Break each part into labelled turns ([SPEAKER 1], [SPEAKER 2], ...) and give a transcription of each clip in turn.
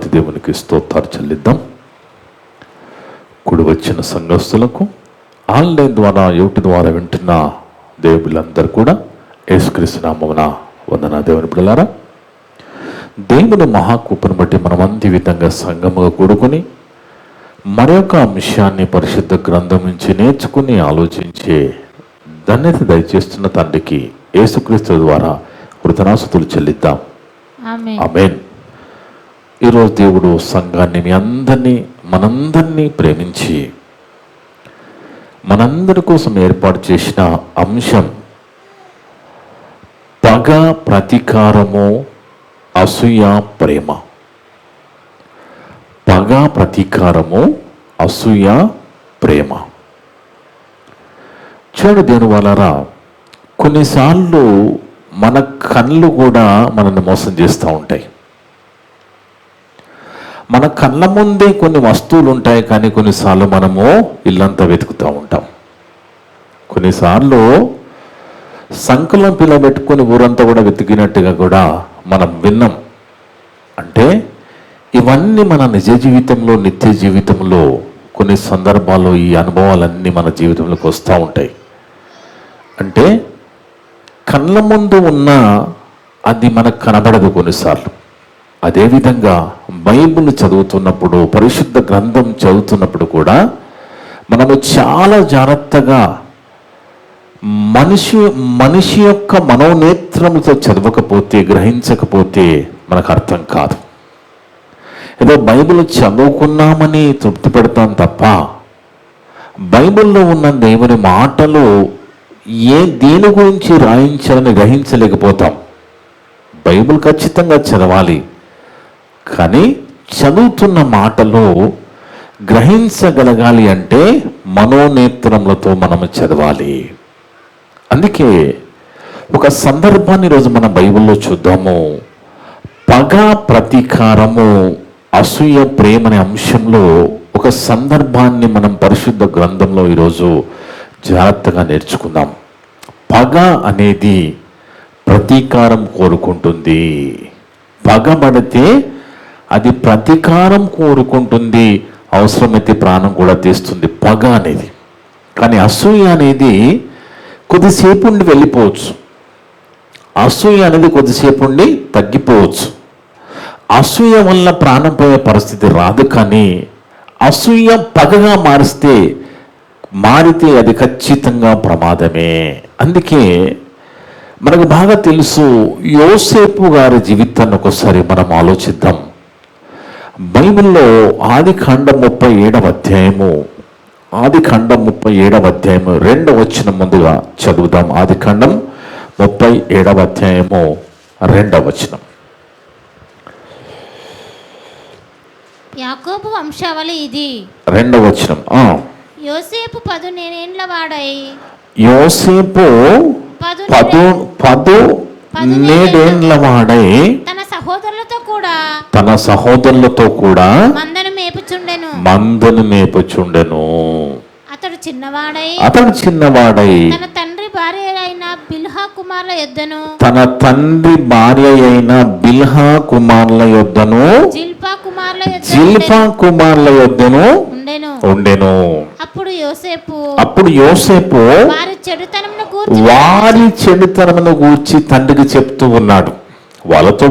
[SPEAKER 1] దేవాతి దేవునికి స్తోత్రాలు చెల్లిద్దాం. కూడి వచ్చిన సంఘస్థులకు, ఆన్లైన్ ద్వారా యూట్యూబ్ ద్వారా వింటున్న దేవుళ్ళందరూ కూడా యేసుక్రీస్తు నామమున వందన. దేవుని బిడ్డలారా, దేవుని మహాకృపను బట్టి మనమంది విధంగా సంఘముగా కూడుకొని మరొక అంశాన్ని పరిశుద్ధ గ్రంథం నుంచి నేర్చుకుని ఆలోచించే ధన్యత దయచేస్తున్న తండ్రికి యేసుక్రీస్తు ద్వారా కృతజ్ఞతాస్తుతులు చెల్లిద్దాం. ఆమేన్. ఈరోజు దేవుడు సంఘాన్ని మనందరినీ ప్రేమించి మనందరి కోసం ఏర్పాటు చేసిన అంశం పగ, ప్రతీకారము, అసూయ, ప్రేమ. పగ, ప్రతీకారము, అసూయ, ప్రేమ. చూడు దేవుని వాళ్ళారా, కొన్నిసార్లు మన కళ్ళు కూడా మనల్ని మోసం చేస్తూ ఉంటాయి. మన కళ్ళ ముందే కొన్ని వస్తువులు ఉంటాయి, కానీ కొన్నిసార్లు మనము ఇల్లంతా వెతుకుతూ ఉంటాం. కొన్నిసార్లు సంకలం పిల్ల పెట్టుకొని ఊరంతా కూడా వెతికినట్టుగా కూడా మనం విన్నాం. అంటే ఇవన్నీ మన నిజ జీవితంలో, నిత్య జీవితంలో కొన్ని సందర్భాల్లో ఈ అనుభవాలన్నీ మన జీవితంలోకి వస్తూ ఉంటాయి. అంటే కళ్ళ ముందు ఉన్న అది మనకు కనబడదు కొన్నిసార్లు. అదేవిధంగా బైబిల్ చదువుతున్నప్పుడు, పరిశుద్ధ గ్రంథం చదువుతున్నప్పుడు కూడా మనము చాలా జాగ్రత్తగా మనిషి యొక్క మనోనేత్రముతో చదవకపోతే, గ్రహించకపోతే మనకు అర్థం కాదు. ఏదో బైబిల్ చదువుకున్నామని తృప్తి పెడతాం తప్ప బైబిల్లో ఉన్న దేవుని మాటలు దేని గురించి రాయించాలని గ్రహించలేకపోతాం. బైబిల్ ఖచ్చితంగా చదవాలి, కానీ చదువుతున్న మాటలు గ్రహించగలగాలి అంటే మనోనేత్రములతో మనము చదవాలి. అందుకే ఒక సందర్భాన్ని ఈరోజు మన బైబిల్లో చూద్దాము. పగ, ప్రతీకారము, అసూయ, ప్రేమ అనే అంశంలో ఒక సందర్భాన్ని మనం పరిశుద్ధ గ్రంథంలో ఈరోజు జాగ్రత్తగా నేర్చుకుందాం. పగ అనేది ప్రతీకారం కోరుకుంటుంది. పగబడితే అది ప్రతీకారం కోరుకుంటుంది, అవసరమైతే ప్రాణం కూడా తీస్తుంది పగ అనేది. కానీ అసూయ అనేది కొద్దిసేపు ఉండి వెళ్ళిపోవచ్చు. అసూయ అనేది కొద్దిసేపు ఉండి తగ్గిపోవచ్చు. అసూయ వల్ల ప్రాణం పోయే పరిస్థితి రాదు, కానీ అసూయ పగగా మారితే అది ఖచ్చితంగా ప్రమాదమే. అందుకే మనకు బాగా తెలుసు, యోసేపు గారి జీవితాన్ని ఒకసారి మనం ఆలోచిద్దాం. బైబిల్లో ఆదికాండం 37వ అధ్యాయము 2వ వచనం ముందుగా చదువుదాం. ఆదికాండం 37వ అధ్యాయము 2వ వచనం.
[SPEAKER 2] యాకోబు వంశావళి ఇది.
[SPEAKER 1] 2వ వచనం.
[SPEAKER 2] యోసేపు 11 వాడై.
[SPEAKER 1] యోసేపు 17 వాడై
[SPEAKER 2] తన
[SPEAKER 1] సహోదరులతో కూడా మందను మేపుచుండెను.
[SPEAKER 2] అతడు చిన్నవాడై
[SPEAKER 1] తన
[SPEAKER 2] తండ్రి భార్య అయిన బిల్హా కుమారుల యొద్దను జిల్పా కుమారుల యొద్దను ఉండెను. అప్పుడు యోసేపు వారి చెడుతనమును గూర్చి తండ్రికి చెప్తూ ఉన్నాడు. వాళ్ళతో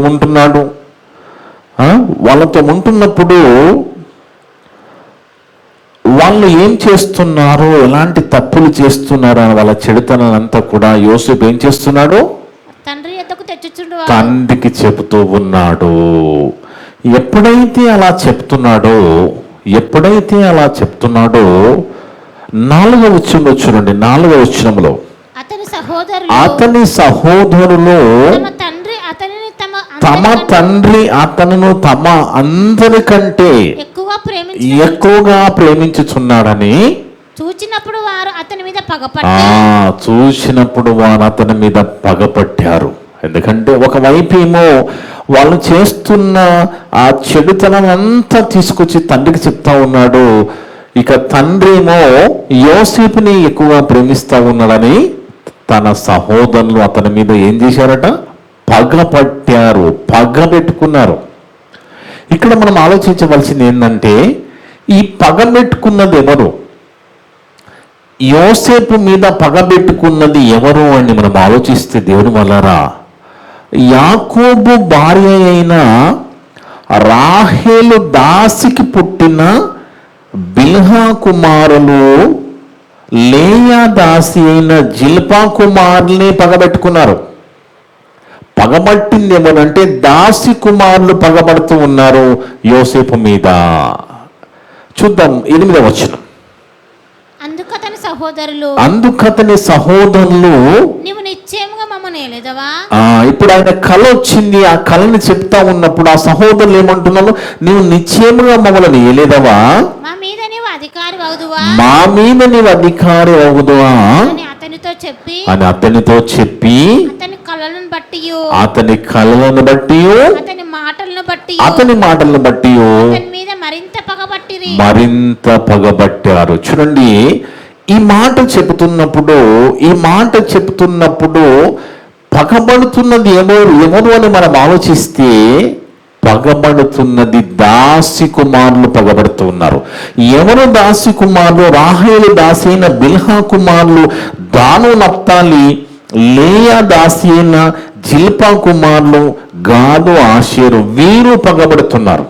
[SPEAKER 2] ఉంటున్నప్పుడు వాళ్ళు ఏం చేస్తున్నారో, ఎలాంటి తప్పులు చేస్తున్నారో అని వాళ్ళ చెడుతనం అంతా కూడా యోసేపు ఏం చేస్తున్నాడు? తండ్రికి చెబుతూ ఉన్నాడు. ఎప్పుడైతే అలా చెప్తున్నాడో 4వ వచనంలో చూడండి. 4వ వచనంలో అతని సహోదరులు తమ తండ్రి అతను తమ అందరికంటే ఎక్కువగా ప్రేమించుచున్నాడని చూచినప్పుడు వారు
[SPEAKER 1] అతని మీద పగపట్టారు. ఎందుకంటే ఒకవైపు ఏమో వాళ్ళు చేస్తున్న ఆ చెడుతనం అంతా తీసుకొచ్చి తండ్రికి చెప్తా ఉన్నాడు. ఇక తండ్రి ఏమో యోసేపుని ఎక్కువగా ప్రేమిస్తా ఉన్నాడని తన సహోదరులు అతని మీద ఏం చేశారట? పగపట్టారు, పగ పెట్టుకున్నారు. ఇక్కడ మనం ఆలోచించవలసింది ఏంటంటే ఈ పగబెట్టుకున్నది ఎవరు, యోసేపు మీద పగబెట్టుకున్నది ఎవరు అని మనం ఆలోచిస్తే దేవుని వల్లరా, యాకోబు భార్య అయిన రాహేలు దాసికి పుట్టిన బిల్హా కుమారులు లేయా దాసి అయిన జిల్పా కుమారుల్ని పగబెట్టుకున్నారు. పగబట్టింది ఏమనంటే దాసి కుమారులు పగబడుతూ ఉన్నారు యోసేపు మీద. చూద్దాం 8వ వచనం. అందుకతని సహోదరులు
[SPEAKER 3] నీవు నిశ్చయముగా మమ్మల్ని ఏలేదవా.
[SPEAKER 1] ఇప్పుడు ఆయన కళ వచ్చింది, ఆ కళని చెప్తా ఉన్నప్పుడు ఆ సహోదరులు ఏమంటున్నారు, నీవు నిశ్చయముగా మమ్మల్ని ఏలేదవా,
[SPEAKER 3] మా మీద నీవు అధికారి అవుదువా,
[SPEAKER 1] మా మీద నీవు అధికారి అవుదువా
[SPEAKER 3] అని అతనితో చెప్పి
[SPEAKER 1] అతని
[SPEAKER 3] కళలను బట్టి
[SPEAKER 1] అతని కళలను బట్టి
[SPEAKER 3] అతని మాటలను
[SPEAKER 1] బట్టి
[SPEAKER 3] అతని మీద మరింత
[SPEAKER 1] పగబట్టారు. చూడండి, ఈ మాట చెబుతున్నప్పుడు పగబడుతున్నది ఎవరు అని మనం ఆలోచిస్తే పగబడుతున్నది దాసి కుమారులు పగబడుతూ ఉన్నారు. ఎవరు దాసి కుమారులు? రాహేలు దాసి అయిన బిల్హా కుమారులు దాను, నప్తాలి, లేయా దాసి అయిన జిల్పా కుమారులు గాదు, ఆషేరు. వీరు పగబడుతున్నారు.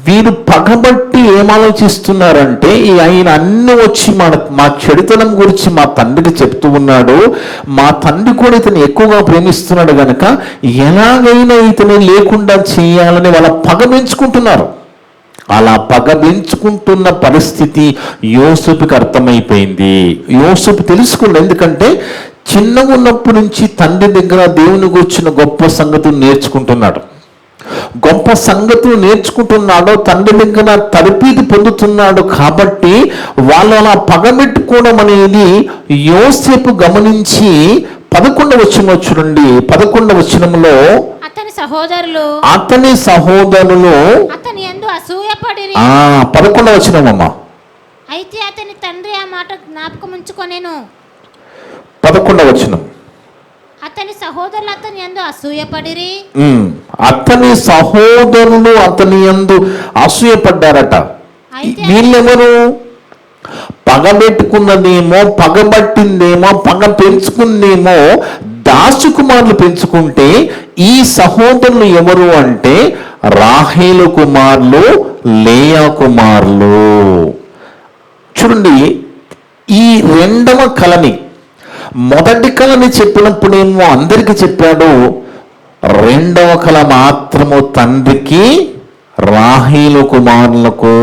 [SPEAKER 1] వీరు పగబట్టి ఏమాలోచిస్తున్నారంటే, ఆయన అన్ని వచ్చి మా చెడుతనం గురించి మా తండ్రికి చెప్తూ ఉన్నాడు, మా తండ్రి కూడా ఇతను ఎక్కువగా ప్రేమిస్తున్నాడు గనక ఎలాగైనా ఇతని లేకుండా చేయాలని వాళ్ళ పగబెంచుకుంటున్నారు. అలా పగబెంచుకుంటున్న పరిస్థితి యోసేపుకి అర్థమైపోయింది. యోసేపు తెలుసుకున్నాడు. ఎందుకంటే చిన్నగా ఉన్నప్పటి నుంచి తండ్రి దగ్గర దేవుని గురించిన గొప్ప సంగతులు నేర్చుకుంటున్నాడు. తండ్రి దగ్గర తరబీదు పొందుతున్నాడు. కాబట్టి వాళ్ళు అలా పగబెట్టుకోవడం అనేది యోసేపు గమనించి 11వ వచనం చూడండి. 11వ వచనంలో
[SPEAKER 3] అతని సహోదరులు
[SPEAKER 1] అతని
[SPEAKER 3] యందు అసూయపడిరి.
[SPEAKER 1] 11వ వచనం అమ్మా.
[SPEAKER 3] అయితే అతని తండ్రి ఆ మాట జ్ఞాపకం ఉంచుకొనెను.
[SPEAKER 1] 11వ వచనం.
[SPEAKER 3] అతని సహోదరులు అతని యందు అసూయపడిరి.
[SPEAKER 1] అతని సహోదరులు అతని యందు అసూయపడ్డారట. వీళ్ళెవరు? పగబెట్టుకున్నదేమో, పగబట్టిందేమో, పగ పెంచుకుందేమో దాసు కుమారులు పెంచుకుంటే, ఈ సహోదరులు ఎవరు అంటే రాహేలు కుమారులు, లేయా కుమారులు. చూడండి, ఈ రెండవ కళని, మొదటి కళని చెప్పినప్పుడేమో అందరికి చెప్పాడు, రెండవ కళ మాత్రము తండ్రికి, రాహేలు కుమారులకు,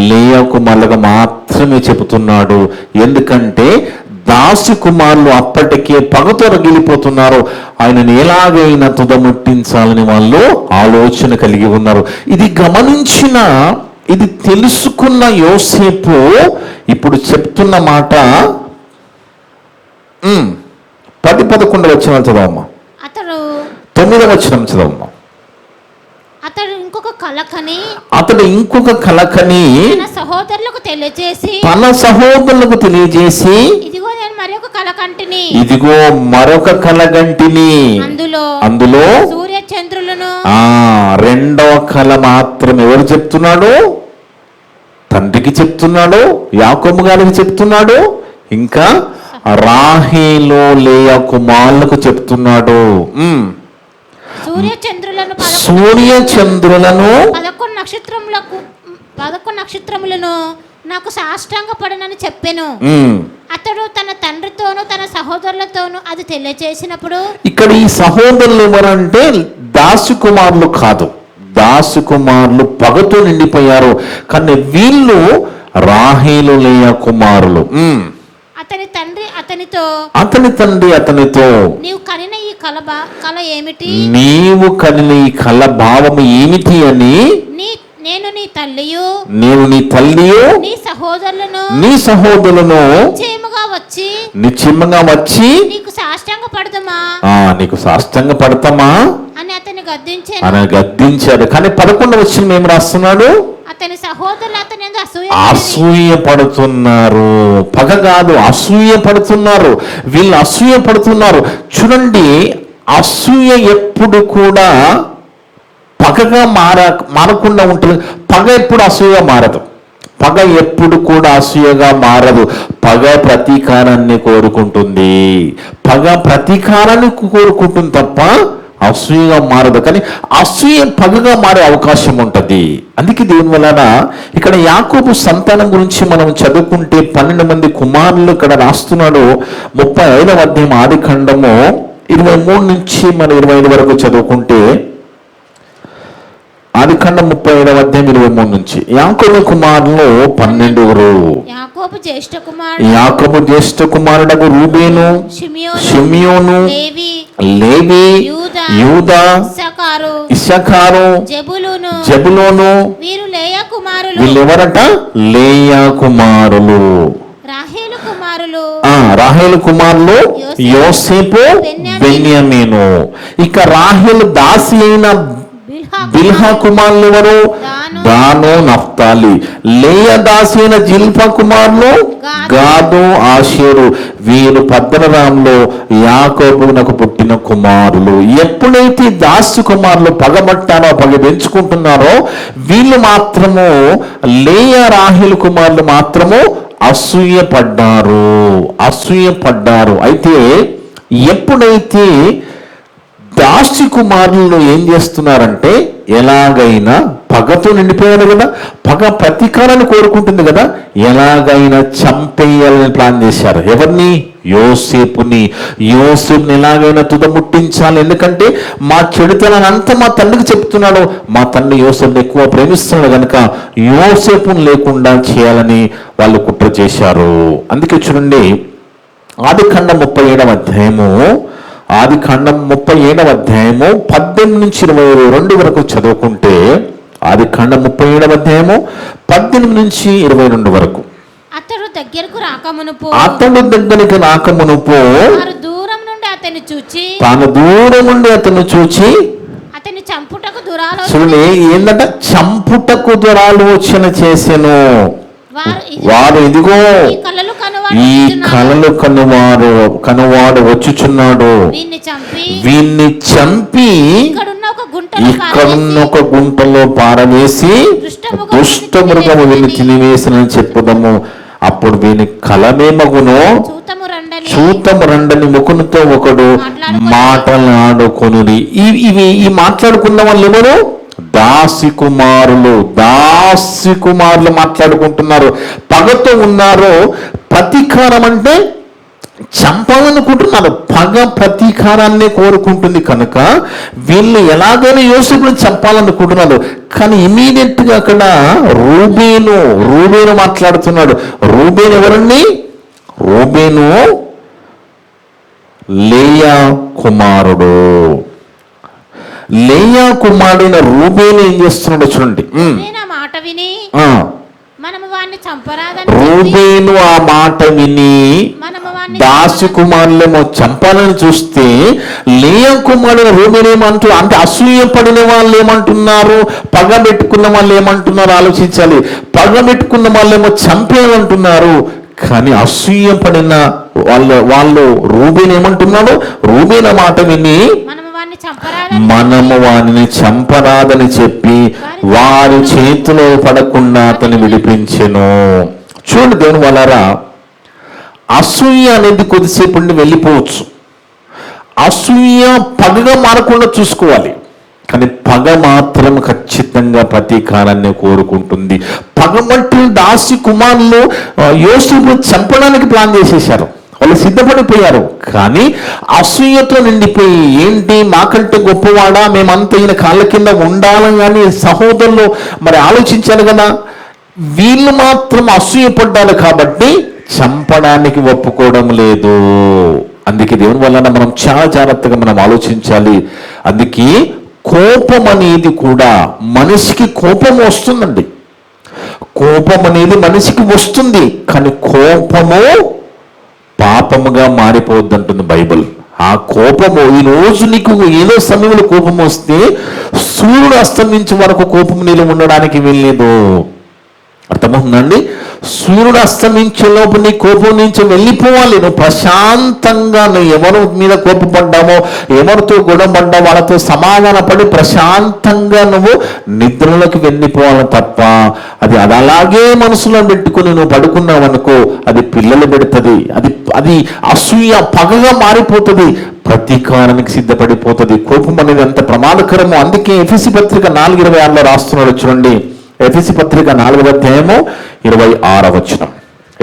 [SPEAKER 1] లేయా కుమారులకు మాత్రమే చెబుతున్నాడు. ఎందుకంటే దాసి కుమారులు అప్పటికే పగతో రగిలిపోతున్నారు. ఆయనను ఎలాగైనా తుదముట్టించాలని వాళ్ళు ఆలోచన కలిగి ఉన్నారు. ఇది గమనించిన, ఇది తెలుసుకున్న యోసేపు ఇప్పుడు చెప్తున్న మాట 10-11 వచనాలు చదవమ్మా. 9వ వచనం చదవమ్మా.
[SPEAKER 3] అతడు ఇంకొక కల కని తన సహోదరులకు తెలియజేసి ఇదిగో నేను మరొక కల కంటిని. అందులో సూర్య చంద్రులను.
[SPEAKER 1] రెండవ కల మాత్రం ఎవరు చెప్తున్నాడు? తండ్రికి చెప్తున్నాడు, యాకోబు గారికి చెప్తున్నాడు, ఇంకా రాహేలు, లేయా కుమారులకు చెప్తున్నాడు. సూర్య చంద్రులను
[SPEAKER 3] 11 నక్షత్రములను నాకు సాష్టాంగపడనని చెప్పెను. అతడు తన తండ్రితోను తన సహోదరులతోను అది తెలియజేసినప్పుడు,
[SPEAKER 1] ఇక్కడ ఈ సహోదరులు ఎవరంటే దాసు కుమారులు కాదు. దాసు కుమారులు పగతో నిండిపోయారు, కానీ వీళ్ళు రాహేలు, లేయా కుమారులు.
[SPEAKER 3] అతని
[SPEAKER 1] తండ్రి అతనితో
[SPEAKER 3] నీవు కనిన ఈ కల ఏమిటి?
[SPEAKER 1] నీవు కనిన ఈ కల భావము ఏమిటి అని
[SPEAKER 3] నేను నీ తల్లియు
[SPEAKER 1] నీ సహోదరులను నిశ్చయముగా వచ్చి నీకు సాష్టాంగ పడతామా
[SPEAKER 3] అని అతన్ని
[SPEAKER 1] గద్దించాడు. కానీ 11వ వచనం ఏం రాస్తున్నాడు?
[SPEAKER 3] అతని సహోదరులు అతని యందు
[SPEAKER 1] అసూయ పడుతున్నారు. పగ కాదు, అసూయ పడుతున్నారు. వీళ్ళు అసూయ పడుతున్నారు. చూడండి, అసూయ ఎప్పుడు కూడా
[SPEAKER 2] పగగా మారకుండా ఉంటుంది. పగ ఎప్పుడు అసూయగా మారదు. పగ ఎప్పుడు కూడా అసూయగా మారదు. పగ ప్రతీకారాన్ని కోరుకుంటుంది. పగ ప్రతీకారాన్ని కోరుకుంటుంది తప్ప అసూయగా మారదు. కానీ అసూయ పగగా మారే అవకాశం ఉంటుంది. అందుకే దీని వలన ఇక్కడ యాకోబు సంతానం గురించి మనం చదువుకుంటే 12 మంది కుమారులు ఇక్కడ రాస్తున్నాడు. 35వ అధ్యాయం ఆది ఖండము 23 నుంచి మనం 25 వరకు చదువుకుంటే, ఆది ఖండం 35వ అధ్యాయం 23 నుంచి, యాకోబు కుమారులు 12. యాకోబు జ్యేష్ఠ కుమారుడగు రూబేను, షిమియోను, లేవి, యూదా, ఇస్సాకారు, జెబులూను. వీళ్ళెవరట? లేయా కుమారులు. రాహేలు కుమారులు యోసేపు, బెన్యామీను. ఇక రాహేలు దాసి అయిన బిల్హా కుమారులు ఎవరు? దాను, నఫ్తాలి. లేయా దాసి అయిన జిల్పా కుమారులు గాదు, ఆషేరు. వీరు పద్దనరాంలో యాకోబునకు పుట్టిన కుమారులు. ఎప్పుడైతే దాసి కుమారులు పగబట్టారో, పగ పెంచుకుంటున్నారో, వీళ్ళు మాత్రము, లేయా రాహేలు కుమారులు మాత్రము అసూయపడ్డారు. అయితే ఎప్పుడైతే దాసి కుమారులు ఏం చేస్తున్నారంటే, ఎలాగైనా పగతో నిండిపోయారు కదా, పగ ప్రతీకారాన్ని కోరుకుంటుంది కదా, ఎలాగైనా చంపేయాలని ప్లాన్ చేశారు. ఎవరిని? యోసేపుని ఎలాగైనా తుదముట్టించాలి. ఎందుకంటే మా చెడుతనాన్ని అంతా మా తండ్రికి చెప్తున్నాడు. మా తండ్రి యోసేపుని ఎక్కువ ప్రేమిస్తున్నాడు కనుక యోసేపుని లేకుండా చేయాలని వాళ్ళు కుట్ర చేశారు. అందుకే చూడండి, ఆది ఖండం 37వ అధ్యాయము 18 నుంచి 22 వరకు చదువుకుంటే, ఆది ఖండం 37వ అధ్యాయము 18 నుంచి 22 వరకు,
[SPEAKER 3] అతడు దగ్గరకు రాకమునుపు తాను దూరం నుండి అతను చూచి అతని చంపుటకు దురాలోచన.
[SPEAKER 2] ఏంటంటే చంపుటకు దురాలోచన చేసెను. వారు ఇదిగో ఈ కలలు కనువాడు వచ్చుచున్నాడు, వీన్ని చంపి ఇక్కడున్న ఒక గుంటలో పారవేసి దుష్ట మృగము వీన్ని తినివేసినని చెప్పుదము. అప్పుడు వీని కలమేమగును, చూతము రండని ముఖునితో ఒకడు మాటలాడుకొనుడి. ఈ మాట్లాడుకున్న వాళ్ళు ఎవరు? దాసి కుమారులు మాట్లాడుకుంటున్నారు. పగతో ఉన్నారు. ప్రతీకారం అంటే చంపాలనుకుంటున్నారు. పగ ప్రతీకారాన్ని కోరుకుంటుంది కనుక వీళ్ళు ఎలాగైనా యోసేపుని చంపాలనుకుంటున్నారు. కానీ ఇమీడియట్ గా అక్కడ రూబేను మాట్లాడుతున్నాడు. రూబేను ఎవరండి? రూబేను లేయా కుమారుడు. లేయా కుమారుడైన రూబేను ఏం చేస్తున్నాడో చూడండి. రూబేను ఆ మాట విని దాసి కుమారులేమో చంపాలని చూస్తే, లేయా కుమారుడైన రూబేను ఏమంటూ, అంటే అసూయపడిన వాళ్ళు ఏమంటున్నారు, పగ పెట్టుకున్న వాళ్ళు ఏమంటున్నారు ఆలోచించాలి. పగ పెట్టుకున్న వాళ్ళేమో చంపేయాలంటున్నారు. కానీ అసూయపడిన వాళ్ళు రూబేను ఏమంటున్నాడు? రూబేను మాట విని మనము వారిని చంపరాదని చెప్పి వారి చేతిలో పడకుండా అతను విడిపించెను. చూడండి దేవుని వలరా, అసూయ అనేది కొద్దిసేపు నుండి వెళ్ళిపోవచ్చు. అసూయ పగగా మారకుండా చూసుకోవాలి. కానీ పగ మాత్రం ఖచ్చితంగా ప్రతీకారాన్ని కోరుకుంటుంది. పగబట్టి దాసి కుమారులు యోసేపును చంపడానికి ప్లాన్ చేసేశారు. వాళ్ళు సిద్ధపడిపోయారు. కానీ అసూయతో నిండిపోయి, ఏంటి మాకంటే గొప్పవాడా, మేమంతా ఈయన కాళ్ళ కింద ఉండాలని కానీ సహోదరులు మరి ఆలోచించారు కదా. వీళ్ళు మాత్రం అసూయపడ్డారు కాబట్టి చంపడానికి ఒప్పుకోవడం లేదు. అందుకే దేవుని వలన మనం చాలా జాగ్రత్తగా మనం ఆలోచించాలి. అందుకే కోపం అనేది కూడా మనిషికి కోపం వస్తుందండి. కోపం అనేది మనిషికి వస్తుంది. కానీ కోపము పాపముగా మారిపోద్ది అంటుంది బైబిల్. ఆ కోపము, ఈ రోజు నీకు ఏదో సమయంలో కోపం వస్తే సూర్యుడు అస్తమించే వరకు కోపం నీళ్ళు ఉండడానికి వెళ్ళలేదు. అర్థమవుతుందండి? సూర్యుడు అస్తమించే లోపు నీ కోపం నుంచి వెళ్ళిపోవాలి. నువ్వు ప్రశాంతంగా నువ్వు ఎవరి మీద కోపపడ్డామో, ఎవరితో గొడవ పడ్డామో వాళ్ళతో సమాధాన పడి ప్రశాంతంగా నువ్వు నిద్రలోకి వెళ్ళిపోవాలి తప్ప అది అలాగే మనసులో పెట్టుకుని నువ్వు పడుకున్నావు అనుకో, అది పిల్లలు పెడుతుంది, అది అసూయ పగగా మారిపోతుంది, ప్రతీకారానికి సిద్ధపడిపోతుంది. కోపం అనేది ఎంత ప్రమాదకరమో. అందుకే ఎఫెసీ పత్రిక 4:26 రాస్తున్నాడు చూడండి. ఎఫెసీ పత్రిక 4:26.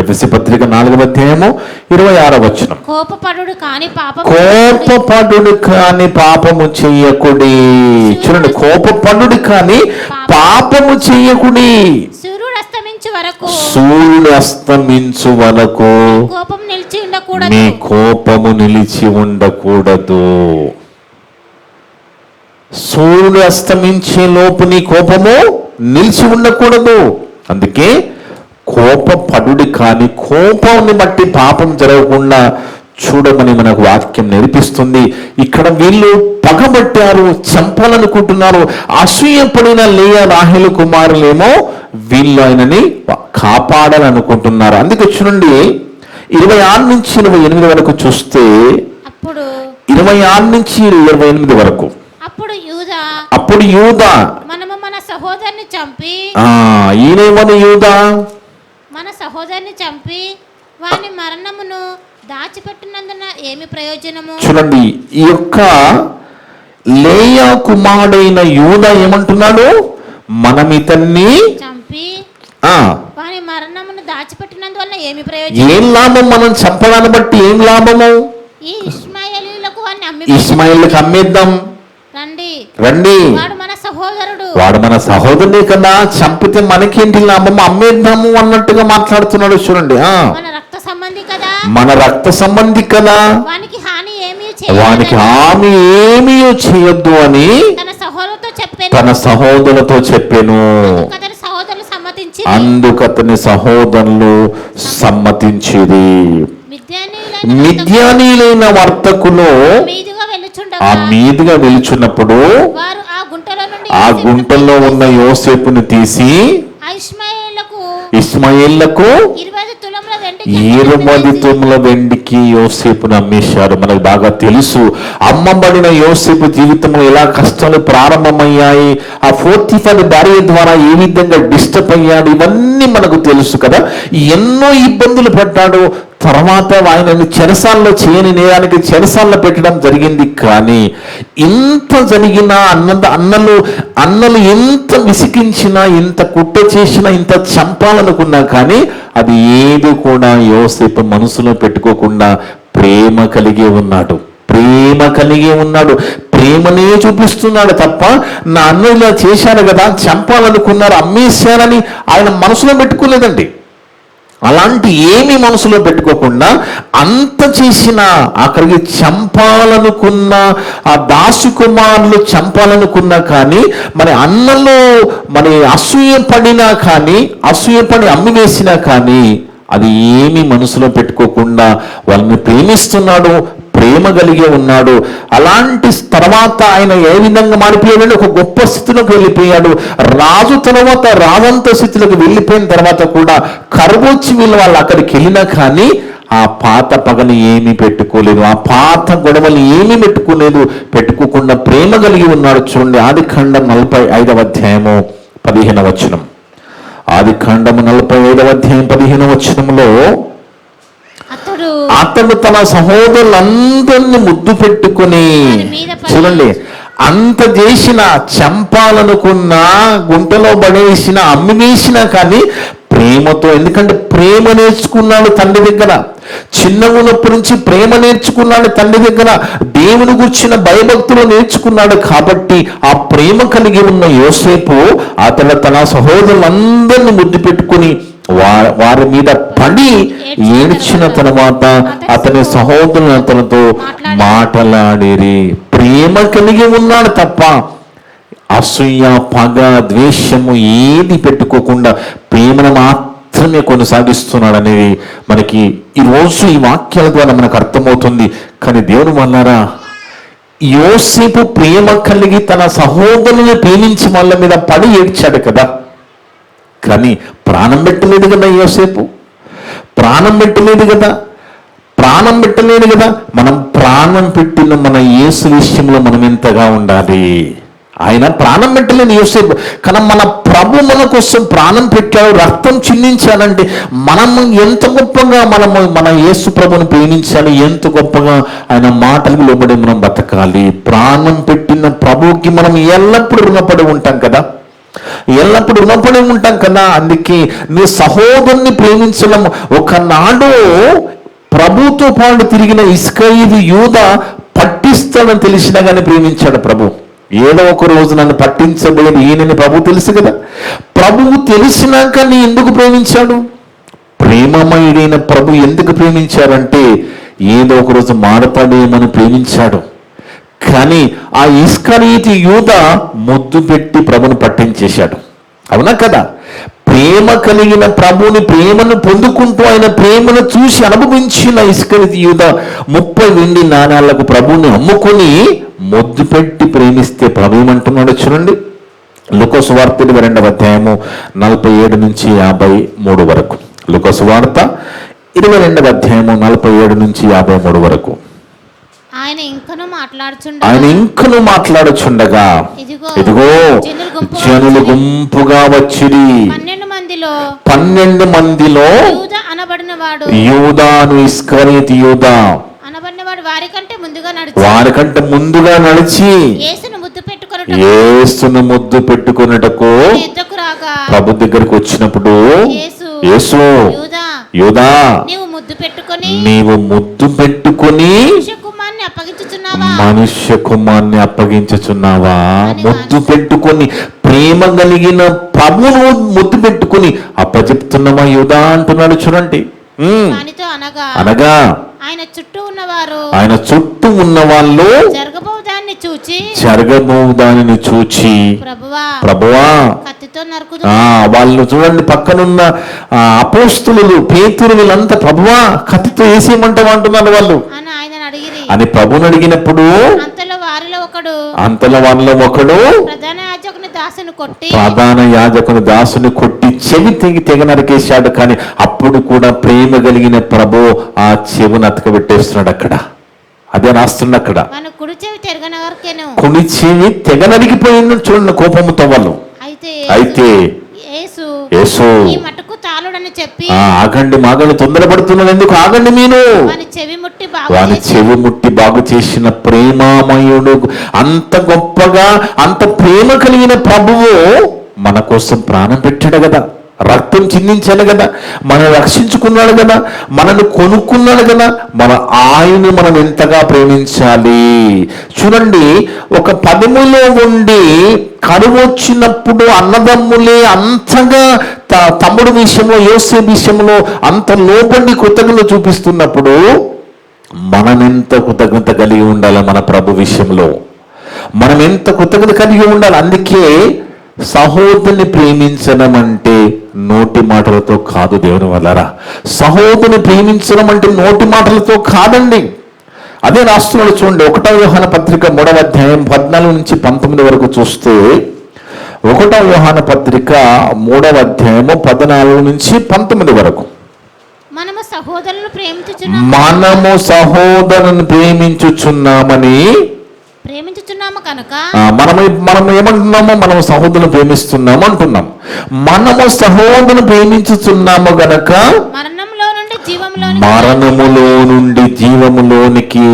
[SPEAKER 2] ఎఫెసీ పత్రిక 4:26.
[SPEAKER 3] కోపపడుడు
[SPEAKER 2] కాని పాపము చెయ్యకుడి. చూడండి, కోపపడుడు కాని పాపము చెయ్యకుడి. సూర్యుడు అస్తమించు వరకు నీ కోపము నిలిచి ఉండకూడదు. సూర్యుడు అస్తమించే లోపు నీ కోపము నిలిచి ఉండకూడదు. అందుకే కోపపడుడి కానీ కోపాన్ని బట్టి పాపం జరగకుండా చూడమని మనకు వాక్యం నేర్పిస్తుంది. ఇక్కడ వీళ్ళు పగబట్టారు, చంపాలనుకుంటున్నారు. అసూయపడిన లేయా రాహేలు కుమారులేమో వీళ్ళు ఆయనని కాపాడాలనుకుంటున్నారు. అందుకే చూడండి 26 నుంచి 28 వరకు చూస్తే, 26 నుంచి 28 వరకు అప్పుడు యూదా
[SPEAKER 3] మనము మన సహోదరుని చంపి
[SPEAKER 2] ఈయనేమని యూదా
[SPEAKER 3] మన సహోదరుని చంపి వాని మరణమును దాచిపెట్టినందున ఏమి ప్రయోజనము.
[SPEAKER 2] చూడండి, ఈ యొక్క లేయా కుమారుడైన యూదా ఏమంటున్నాడు? మనం ఇతన్ని
[SPEAKER 3] చంపి వాని మరణమును దాచిపెట్టినందువల్ల ఏమి ప్రయోజనం?
[SPEAKER 2] ఏం లాభం? మనం చంపడాన్ని బట్టి ఏం లాభము?
[SPEAKER 3] ఈ
[SPEAKER 2] ఇష్మాయేలుకు అమ్మేద్దాం రండి, వాడు మన సహోదరుడే కదా, చంపితే మనకేంటి లాభం, అమ్మేద్దాము అన్నట్టుగా మాట్లాడుతున్నాడు. చూడండి,
[SPEAKER 3] మన రక్త
[SPEAKER 2] సంబంధి కదా, వానికి హాని ఏమీ చేయొద్దు అని తన సహోదరులతో చెప్పాను. అందుకతని సహోదరులు సమ్మతించిరి. మిద్యానీయులైన వర్తకులు ఆ మీదుగా వెలుచున్నప్పుడు ఆ గుంటలో ఉన్న యోసేపుని తీసి ఇష్మాయేలుకు 20 తులముల వెండికి యోసేపును అమ్మేశారు. మనకు బాగా తెలుసు అమ్మబడిన యోసేపు జీవితంలో ఎలా కష్టాలు ప్రారంభమయ్యాయి, ఆ 45 భార్య ద్వారా ఏ విధంగా డిస్టర్బ్ అయ్యాడు, ఇవన్నీ మనకు తెలుసు కదా. ఎన్నో ఇబ్బందులు పడ్డాడు. తర్వాత ఆయనని చెరసాల్లో చేయని నేరానికి చెరసాల్లో పెట్టడం జరిగింది. కానీ ఇంత జరిగినా అన్నలు ఎంత విసిగించినా, ఇంత కుట్ర చేసినా, ఇంత చంపాలనుకున్నా కానీ అది ఏది కూడా యోసేపు మనసులో పెట్టుకోకుండా ప్రేమ కలిగి ఉన్నాడు. ప్రేమనే చూపిస్తున్నాడు తప్ప నా అన్న ఇలా చేశాడు కదా, చంపాలనుకున్నారు, అమ్మేశారని ఆయన మనసులో పెట్టుకోలేదండి. అలాంటి ఏమీ మనసులో పెట్టుకోకుండా అంత చేసిన ఆఖరికి చంపాలనుకున్న ఆ దాసు కుమారులు చంపాలనుకున్నా కానీ మరి అన్నలో మరి అసూయపడి అమ్మివేసినా కానీ అది ఏమీ మనసులో పెట్టుకోకుండా వాళ్ళని ప్రేమిస్తున్నాడు, ప్రేమ కలిగి ఉన్నాడు. అలాంటి తర్వాత ఆయన ఏ విధంగా మారిపోయాడు? ఒక గొప్ప స్థితిలోకి వెళ్ళిపోయాడు. రాజు తర్వాత రాజంత స్థితిలోకి వెళ్ళిపోయిన తర్వాత కూడా కరువొచ్చి వీళ్ళు వాళ్ళు అక్కడికి వెళ్ళినా కానీ ఆ పాత పగని ఏమీ పెట్టుకోలేదు, ఆ పాత గొడవలు ఏమీ పెట్టుకోకుండా ప్రేమ కలిగి ఉన్నాడు. చూడండి, ఆదికాండం 45 15 వచనం. ఆదికాండం 45 15 వచనంలో అతడు తన సహోదరులందరినీ ముద్దు పెట్టుకుని, చూడండి, అంత చేసిన, చంపాలనుకున్నా, గుంటలో పడేసిన, అమ్మివేసినా కానీ ప్రేమతో, ఎందుకంటే ప్రేమ నేర్చుకున్నాడు తండ్రి దగ్గర. చిన్న ఉన్నప్పటి నుంచి ప్రేమ నేర్చుకున్నాడు తండ్రి దగ్గర. దేవుని గురించిన భయభక్తులు నేర్చుకున్నాడు. కాబట్టి ఆ ప్రేమ కలిగి ఉన్న యోసేపు అతడు తన సహోదరులందరినీ ముద్దు పెట్టుకుని వారి మీద పడి ఏడ్చిన తర్వాత అతని సహోదరులు అతనితో మాటలాడిరి. ప్రేమ కలిగి ఉన్నాడు తప్ప అసూయ, పగ, ద్వేషము ఏది పెట్టుకోకుండా ప్రేమను మాత్రమే కొనసాగిస్తున్నాడు అనేది మనకి ఈరోజు ఈ వాక్యాల ద్వారా మనకు అర్థమవుతుంది. కానీ దేవుని వల్లారా, యోసేపు ప్రేమ కలిగి తన సహోదరుని ప్రేమించి వాళ్ళ మీద పడి ఏడ్చాడు కదా. కానీ ప్రాణం పెట్టలేదు కదా యోసేపు, ప్రాణం పెట్టలేదు కదా, ప్రాణం పెట్టలేదు కదా. మనం ప్రాణం పెట్టిన మన యేసు విషయంలో మనం ఎంతగా ఉండాలి. ఆయన ప్రాణం పెట్టలేదు యోసేపు, కానీ మన ప్రభు మన కోసం ప్రాణం పెట్టాడు, రక్తం చిందించాలంటే మనం ఎంత గొప్పగా మన యేసు ప్రభుని ప్రేమించాలి, ఎంత గొప్పగా ఆయన మాటలకు లోబడి మనం బతకాలి. ప్రాణం పెట్టిన ప్రభువుకి మనం ఎల్లప్పుడూ రుణపడి ఉంటాం కదా, ఎల్లప్పుడూ రుణపడి ఉంటాం కదా. అందుకే నీ సహోదరుని ప్రేమించడం, ఒకనాడు ప్రభుతో పాటు తిరిగిన ఇస్కరియోతు యూదా పట్టిస్తాడని తెలిసినా కానీ ప్రేమించాడు ప్రభు. ఏదో ఒక రోజు నన్ను పట్టించబోయేది ఈయనని ప్రభు తెలుసు కదా. ప్రభువు తెలిసినాక నీ ఎందుకు ప్రేమించాడు? ప్రేమమయుడైన ప్రభు ఎందుకు ప్రేమించాడంటే ఏదో ఒక రోజు మారతాడేమని ప్రేమించాడు. కానీ ఆ ఇస్కరియోతు యూదా ముద్దు పెట్టి ప్రభుని పట్టించేశాడు. అవునా కదా? ప్రేమ కలిగిన ప్రభుని ప్రేమను పొందుకుంటూ ఆయన ప్రేమను చూసి అనుభవించిన ఇస్కరియోతు యూదా 30 వెండి నాణాలకు ప్రభుని అమ్ముకొని ముద్దు పెట్టి ప్రేమిస్తే ప్రభు ఏమంటున్నాడు చూడండి. లూకా సువార్త 22వ అధ్యాయము 47 నుంచి 53 వరకు. లూకా సువార్త 22వ అధ్యాయము 47 నుంచి 53 వరకు.
[SPEAKER 3] ఆయన ఇంకను మాట్లాడుచుండగా
[SPEAKER 2] ఇదిగో జనులు గుంపుగా వచ్చిరి. 12 మందిలో యూదాను ఇస్కరియోతు యూదా వారికంటే ముందుగా నడిచి యేసును ముద్దు పెట్టుకొనుటకు ప్రభు దగ్గరికి వచ్చినప్పుడు యేసు యూదా నీవు ముద్దు పెట్టుకొని మనుష్య కుమార్ని అప్పగించుచున్నావా? ముద్దు పెట్టుకొని ప్రేమ కలిగిన ప్రభువును ముద్దు పెట్టుకొని అప్పచెప్తున్నావా యూదా అంటున్నాడు చూడండి. అనగా ఆయన చుట్టూ ఉన్న వాళ్ళు జరగబోవు దానిని చూచి ప్రభువా వాళ్ళు చూడండి, పక్కనున్న అపోస్తులు పేతురు వీళ్ళంతా ప్రభువా కత్తితో వేసేయమంటావా అంటున్నారు వాళ్ళు అని ప్రభుని అడిగినప్పుడు అంతలో వారిలో ఒకడు ప్రధాన యాజకుని దాసుని కొట్టి చెవి తెగ నరికేశాడు. కానీ అప్పుడు కూడా ప్రేమ కలిగిన ప్రభు ఆ చెవిని అతకబెట్టేస్తున్నాడు. అక్కడ అదే రాస్తున్నా, అక్కడ కుడి చెవి తెగ నరికిపోయింది చూడండి కోపముతో వాళ్ళు. అయితే యేసు ఆగండి మాగండి తొందరపడుతున్నది ఎందుకు, ఆగండి మీరు వాని చెవి ముట్టి బాగు చేసిన ప్రేమామయుడు. అంత గొప్పగా అంత ప్రేమ కలిగిన ప్రభువు మన కోసం ప్రాణం పెట్టాడు కదా, రక్తం చిందించాడు కదా, మనం రక్షించుకున్నాడు కదా, మనల్ని కొనుక్కున్నాడు కదా. ఆయన మనం ఎంతగా ప్రేమించాలి చూడండి. ఒక పదములో ఉండి కరువు వచ్చినప్పుడు అన్నదమ్ములే అంతగా తమ్ముడు విషయంలో యోసేపు విషయంలో అంత లోబడి కృతజ్ఞత చూపిస్తున్నప్పుడు మనం ఎంత కృతజ్ఞత కలిగి ఉండాలి? మన ప్రభు విషయంలో మనం ఎంత కృతజ్ఞత కలిగి ఉండాలి? అందుకే సహోదరుని ప్రేమించడం అంటే నోటి మాటలతో కాదు దేవుని వల్లరా. సహోదరుని ప్రేమించడం అంటే నోటి మాటలతో కాదండి. అదే రాస్తున్నాడు చూడండి. 1వ యోహాను పత్రిక 3వ అధ్యాయం 14 నుంచి 19 వరకు చూస్తే 1వ యోహాను పత్రిక 3వ అధ్యాయము 14 నుంచి 19 వరకు.
[SPEAKER 3] మనము సహోదరులను ప్రేమించుచున్నాము కనుక
[SPEAKER 2] మనం ఏమంటున్నామో మనం సహోదరులను ప్రేమిస్తున్నాము అంటున్నాం. మనము సహోదరులను ప్రేమించుచున్నాము గనక మరణములో నుండి జీవములోనికి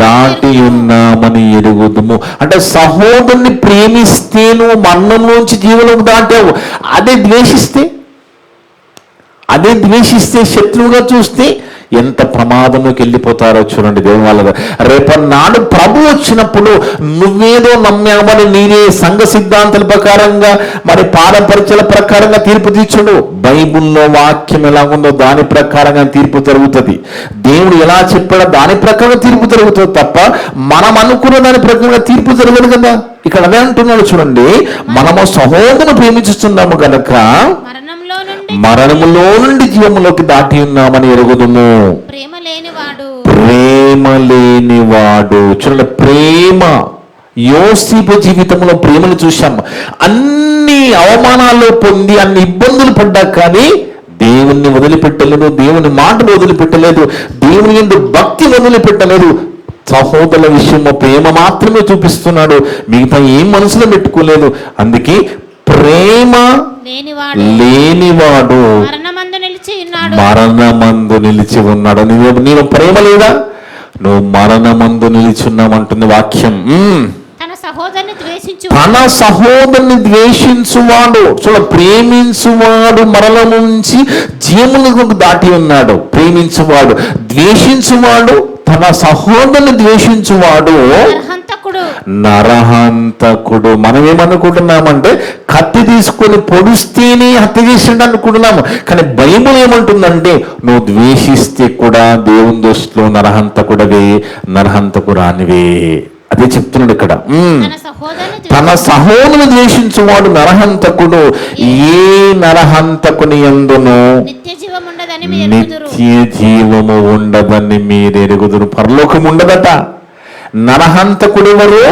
[SPEAKER 2] దాటి ఉన్నామని ఎరుగుదుము. అంటే సహోదరుని ప్రేమిస్తే నువ్వు మరణంలోంచి జీవంలోకి దాటావు. అదే ద్వేషిస్తే శత్రువుగా చూస్తే ఎంత ప్రమాదంలోకి వెళ్ళిపోతారో చూడండి దేవుని వల్ల. రేపన్నాడు ప్రభు వచ్చినప్పుడు నువ్వేదో నమ్మామని నీరే సంఘ సిద్ధాంతాల ప్రకారంగా మరి పారంపర్యాల ప్రకారంగా తీర్పు తీర్చుడు. బైబుల్లో వాక్యం ఎలాగుందో దాని ప్రకారంగా తీర్పు జరుగుతుంది. దేవుడు ఎలా చెప్పాడో దాని ప్రకారంగా తీర్పు జరుగుతుంది తప్ప మనం అనుకున్న దాని ప్రకారంగా తీర్పు జరగదు కదా. ఇక్కడ అదే అంటున్నాడు చూడండి. మనము సహోదరుని ప్రేమించుతున్నాము గనక మరణములో నుండి జీవములోకి దాటి ఉన్నామని ఎరుగుదుము. ప్రేమ లేనివాడు చూడండి, ప్రేమ యోసేపు జీవితంలో ప్రేమను చూశాం. అన్ని అవమానాలు పొంది అన్ని ఇబ్బందులు పడ్డా కానీ దేవుణ్ణి వదిలిపెట్టలేదు, దేవుని మాటను వదిలిపెట్టలేదు, దేవుని యందు భక్తి వదిలిపెట్టలేదు. సహోదరుల విషయంలో ప్రేమ మాత్రమే చూపిస్తున్నాడు, మిగతా ఏం మనసులో పెట్టుకోలేదు. అందుకే ప్రేమ లేనివాడు మరణమందు నిలిచి ఉన్నాడు. నీవు ప్రేమ లేదా, నువ్వు మరణమందు నిలిచి ఉన్నామంటుంది వాక్యం. తన సహోదరుని ద్వేషించువాడు, ప్రేమించువాడు మరణం నుంచి జీవములకు దాటి ఉన్నాడు. ప్రేమించువాడు, ద్వేషించువాడు, తన సహోదరుని ద్వేషించువాడు నరహంతకుడు. మనం ఏమనుకుంటున్నామంటే కత్తి తీసుకొని పొడుస్తేనే హత్య చేసిండు అనుకుంటున్నాము, కానీ బైబిల్ ఏమంటుందంటే నువ్వు ద్వేషిస్తే కూడా దేవుని దృష్టిలో నరహంతకుడవే, నరహంతకురానివే. అదే చెప్తున్నాడు ఇక్కడ. తన సహోదరుని ద్వేషించువాడు నరహంతకుడు. ఏ నరహంతకుని యందును నిత్య జీవము ఉండదని మీరెరుగుదురు. పరలోకం ఉండదట. నరహంతకుడెవరు?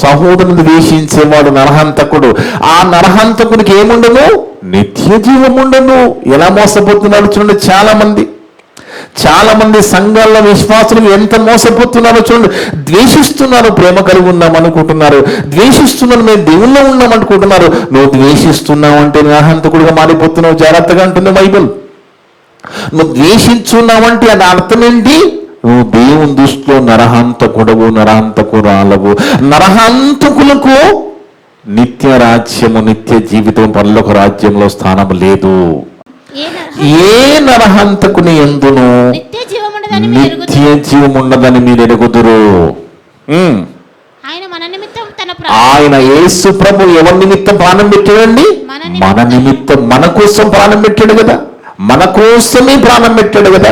[SPEAKER 2] సహోదరుని ద్వేషించేవాడు నరహంతకుడు. ఆ నరహంతకుడికి ఏముండదు? నిత్య జీవం ఉండదు. ఎలా మోసపోతున్నాడు చూడండి. చాలా మంది సంఘాల విశ్వాసులు ఎంత మోసపోతున్నారో చూడండి. ద్వేషిస్తున్నారు, ప్రేమ కలిగి ఉన్నాం అనుకుంటున్నారు. ద్వేషిస్తున్నారు, మేము దేవుల్లో ఉన్నాం అనుకుంటున్నారు. నువ్వు ద్వేషిస్తున్నావు అంటే నరహంతకుడిగా మారిపోతున్నావు. జాగ్రత్తగా అంటుంది బైబిల్. నువ్వు ద్వేషించున్నావంటే అది అర్థం ఏంటి? నువ్వు దేవుని దృష్టిలో నరహంతకుడవు, నరహంతకురాలవు. నరహంతకులకు నిత్య రాజ్యము, నిత్య జీవితం, పరలోక రాజ్యంలో స్థానం లేదు. ఏ నరహంతకుని యందును నిత్య జీవం ఉండదని మీరు ఎరుగుదురు. ఆయన యేసు ప్రభు ఎవరి నిమిత్తం ప్రాణం పెట్టాడండి? మన నిమిత్తం, మన కోసం ప్రాణం పెట్టాడు కదా. మన కోసమే ప్రాణం పెట్టాడు కదా.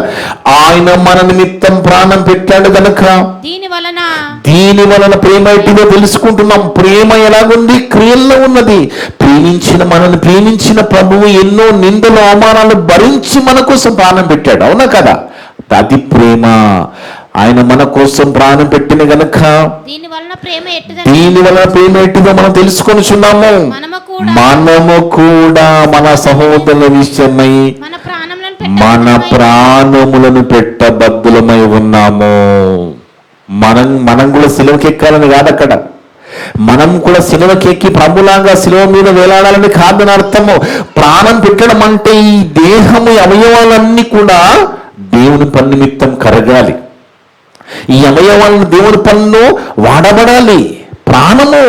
[SPEAKER 2] ఆయన మన నిమిత్తం ప్రాణం పెట్టాడు కనుక దీని వలన ప్రేమ ఎట్టిదో తెలుసుకుంటున్నాం. ప్రేమ ఎలాగుంది? క్రియల్లో ఉన్నది. మనల్ని ప్రేమించిన ప్రభువు ఎన్నో నిందలు, అవమానాలు భరించి మన కోసం ప్రాణం పెట్టాడు. అవునా కదా? అది ప్రేమ. ఆయన మన కోసం ప్రాణం పెట్టిన గనక దీని వలన ప్రేమ ఎట్టిదో మనం తెలుసుకొనిచున్నాము. మనము కూడా మన సహోదరుల విషయమై మన ప్రాణములను పెట్టబద్దులమై ఉన్నాము. మనం కూడా సిలువకెక్కాలని కాదు అక్కడ. మనం కూడా సిలువకెక్కి ప్రభులాగా సిలువ మీద వేలాడాలని కాదని అర్థము. ప్రాణం పెట్టడం అంటే ఈ దేహము, అవయవాలన్నీ కూడా దేవుని పని నిమిత్తం కరగాలి. ఈ అవయవాలను దేవుని పనిలో వాడబడాలి. ప్రాణము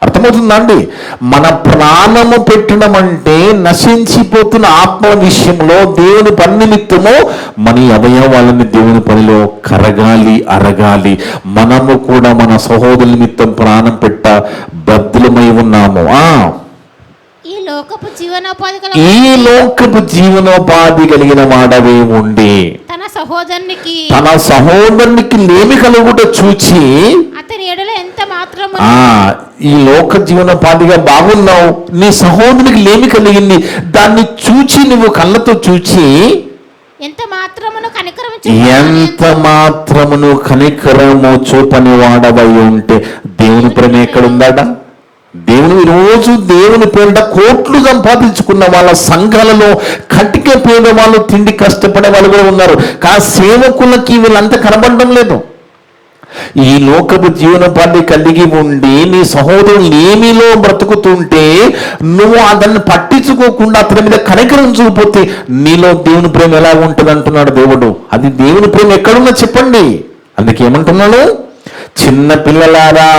[SPEAKER 2] అర్థమవుతుందా అండి? మన ప్రాణము పెట్టడం అంటే నశించిపోతున్న ఆత్మ విషయంలో దేవుని పని నిమిత్తము మన అవయవాలని దేవుని పనిలో కరగాలి, అరగాలి. మనము కూడా మన సహోదరుల నిమిత్తం ప్రాణం పెట్ట బద్దులమై ఉన్నాము. ఈ లోకపు జీవనోపాధి కలిగిన వాడవే ఉండి తన సహోదరునికి లేమి కలుగుట చూచి ఈ లోక జీవనోపాధిగా బాగున్నావు, నీ సహోదరునికి లేమి కలిగింది, దాన్ని చూచి నువ్వు కళ్ళతో చూచి ఎంత మాత్రమును కనికరము చూపని వాడవై ఉంటే దేవుని ప్రేమ ఎక్కడుందాడా? రోజు దేవుని పేరిట కోట్లు సంపాదించుకున్న వాళ్ళ సంఘాలలో కటిక పేద వాళ్ళు, తిండి కష్టపడే వాళ్ళు కూడా ఉన్నారు. సేవకులకి వీళ్ళంతా కనబడడం లేదు. ఈ లోకపు జీవనోపాధి కలిగి ఉండి నీ సహోదరులు ఏమిలో బ్రతుకుతుంటే నువ్వు అతన్ని పట్టించుకోకుండా అతని మీద కనికరం చూపితే నీలో దేవుని ప్రేమ ఎలా ఉంటుంది అంటున్నాడు దేవుడు. అది దేవుని ప్రేమ ఎక్కడున్నా చెప్పండి. అందుకే ఏమంటున్నాడు? చిన్న పిల్లలారా,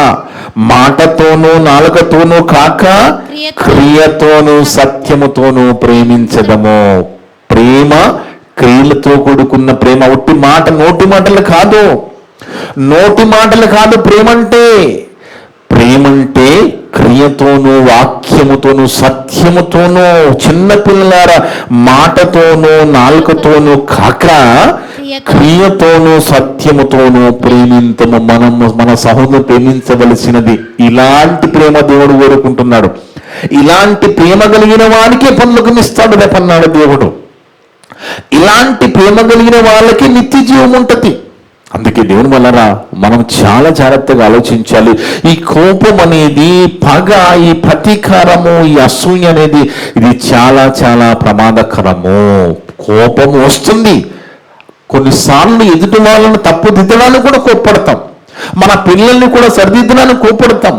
[SPEAKER 2] మాటతోనూ నాలుకతోనూ కాక క్రియతోనూ సత్యముతోనూ ప్రేమించదము. ప్రేమ క్రియలతో కూడుకున్న ప్రేమ. ఒట్టి మాట, నోటి మాటలు కాదు. ప్రేమంటే క్రియతోనూ, వాక్యముతోనూ, సత్యముతోనూ. చిన్నపిల్లలారా, మాటతోనూ నాలుకతోనూ కాక క్రియతోనూ సత్యముతోనూ ప్రేమింతము. మన సహోదరు ప్రేమించవలసినది. ఇలాంటి ప్రేమ దేవుడు కోరుకుంటున్నాడు. ఇలాంటి ప్రేమ కలిగిన వాడికే పరలోకం ఇస్తాడు రేపన్నాడు దేవుడు. ఇలాంటి ప్రేమ కలిగిన వాళ్ళకి నిత్య జీవం ఉంటుంది. అందుకే దేవుని వలన మనం చాలా జాగ్రత్తగా ఆలోచించాలి. ఈ కోపం అనేది, పగ, ఈ ప్రతీకారము, ఈ అసూయ అనేది ఇది చాలా చాలా ప్రమాదకరము. కోపం వస్తుంది. కొన్నిసార్లు ఎదుటి వాళ్ళని తప్పుదిద్దడానికి కూడా కోప్పడతాం, మన పిల్లల్ని కూడా సరిదిద్దడానికి కోప్పడతాం,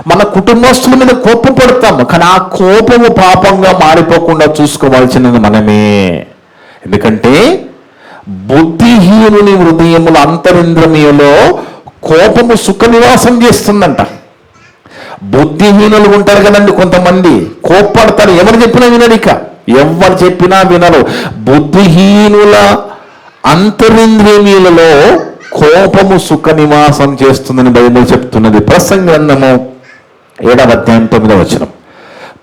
[SPEAKER 2] మన కుటుంబస్తుల మీద కోపపడతాం. కానీ ఆ కోపము పాపంగా మారిపోకుండా చూసుకోవాల్సినది మనమే. ఎందుకంటే బుద్ధిహీనుని హృదయముల అంతరింద్రియములో కోపము సుఖ నివాసం చేస్తుందంట. బుద్ధిహీనులు ఉంటారు కదండి, కొంతమంది కోప్పడతారు, ఎవరు చెప్పినా వినరు, ఇక ఎవరు చెప్పినా వినరు. బుద్ధిహీనుల అంతరింద్రియములలో కోపము సుఖ నివాసం చేస్తుందని బైబిల్ చెప్తున్నది. ప్రసంగి గ్రంథము 7వ అధ్యాయం 9వ వచనం.